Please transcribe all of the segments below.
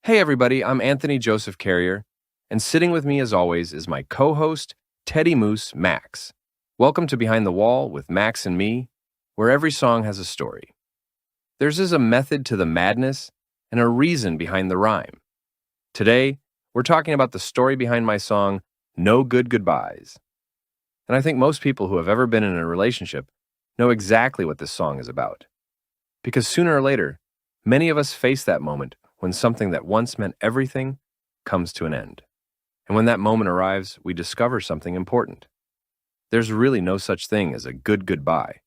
Hey everybody, I'm Anthony Joseph Carrier, and sitting with me as always is my co-host, Teddy Moose Max. Welcome to Behind the Wall with Max and me, where every song has a story. There's a method to the madness and a reason behind the rhyme. Today, we're talking about the story behind my song, No Good Goodbyes. And I think most people who have ever been in a relationship know exactly what this song is about. Because sooner or later, many of us face that moment when something that once meant everything comes to an end. And when that moment arrives, we discover something important. There's really no such thing as a good goodbye.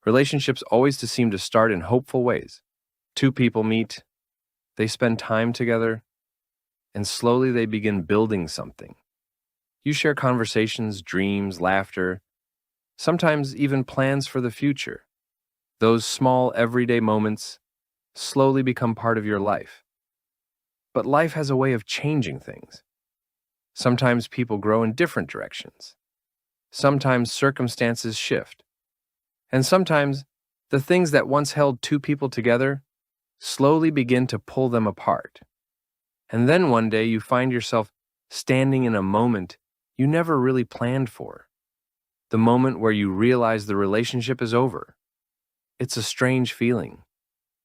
Relationships always seem to start in hopeful ways. Two people meet, they spend time together, and slowly they begin building something. You share conversations, dreams, laughter, sometimes even plans for the future. Those small, everyday moments slowly become part of your life. But life has a way of changing things. Sometimes people grow in different directions. Sometimes circumstances shift. And sometimes the things that once held two people together slowly begin to pull them apart. And then one day you find yourself standing in a moment you never really planned for. The moment where you realize the relationship is over. It's a strange feeling,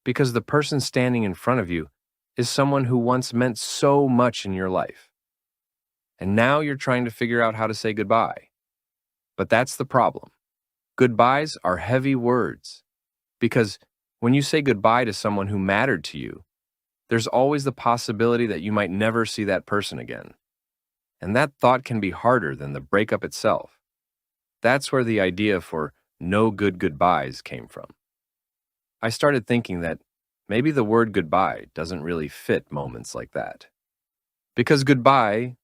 because the person standing in front of you is someone who once meant so much in your life. And now you're trying to figure out how to say goodbye. But that's the problem. Goodbyes are heavy words, because when you say goodbye to someone who mattered to you, there's always the possibility that you might never see that person again. And that thought can be harder than the breakup itself. That's where the idea for no good goodbyes came from. I started thinking that maybe the word goodbye doesn't really fit moments like that. Because goodbye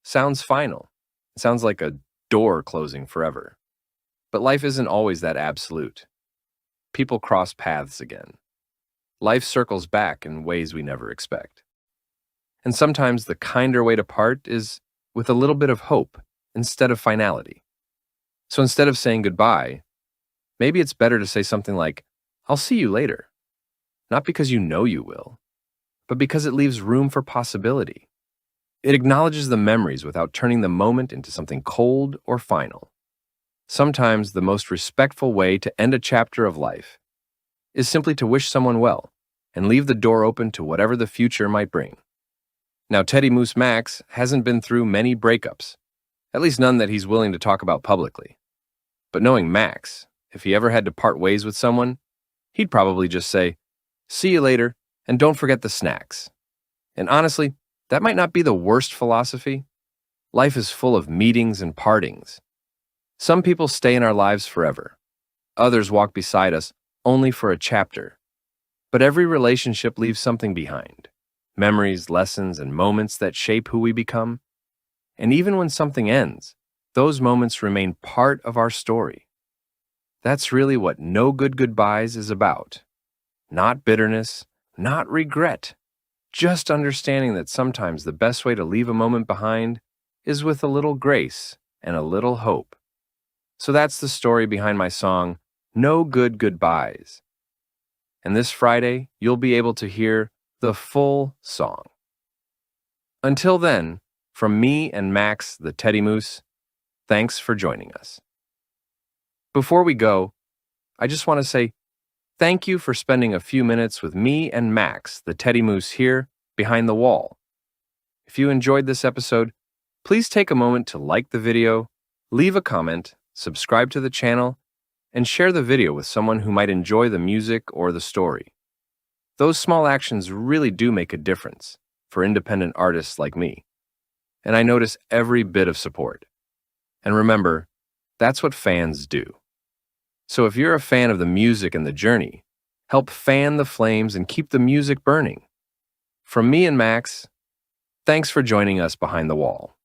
sounds final. It sounds like a door closing forever. But life isn't always that absolute. People cross paths again. Life circles back in ways we never expect. And sometimes the kinder way to part is with a little bit of hope instead of finality. So instead of saying goodbye, maybe it's better to say something like, I'll see you later. Not because you know you will, but because it leaves room for possibility. It acknowledges the memories without turning the moment into something cold or final. Sometimes the most respectful way to end a chapter of life is simply to wish someone well and leave the door open to whatever the future might bring. Now, Teddy Moose Max hasn't been through many breakups, at least none that he's willing to talk about publicly. But knowing Max, if he ever had to part ways with someone, he'd probably just say, see you later, and don't forget the snacks. And honestly, that might not be the worst philosophy. Life is full of meetings and partings. Some people stay in our lives forever. Others walk beside us only for a chapter. But every relationship leaves something behind. Memories, lessons, and moments that shape who we become. And even when something ends, those moments remain part of our story. That's really what No Good Goodbyes is about. Not bitterness, not regret. Just understanding that sometimes the best way to leave a moment behind is with a little grace and a little hope. So that's the story behind my song, No Good Goodbyes. And this Friday, you'll be able to hear the full song. Until then, from me and Max, the Teddy Moose, thanks for joining us. Before we go, I just want to say thank you for spending a few minutes with me and Max, the Teddy Moose, here behind the wall. If you enjoyed this episode, please take a moment to like the video, leave a comment, subscribe to the channel, and share the video with someone who might enjoy the music or the story. Those small actions really do make a difference for independent artists like me. And I notice every bit of support. And remember, that's what fans do. So if you're a fan of the music and the journey, help fan the flames and keep the music burning. From me and Max, thanks for joining us behind the wall.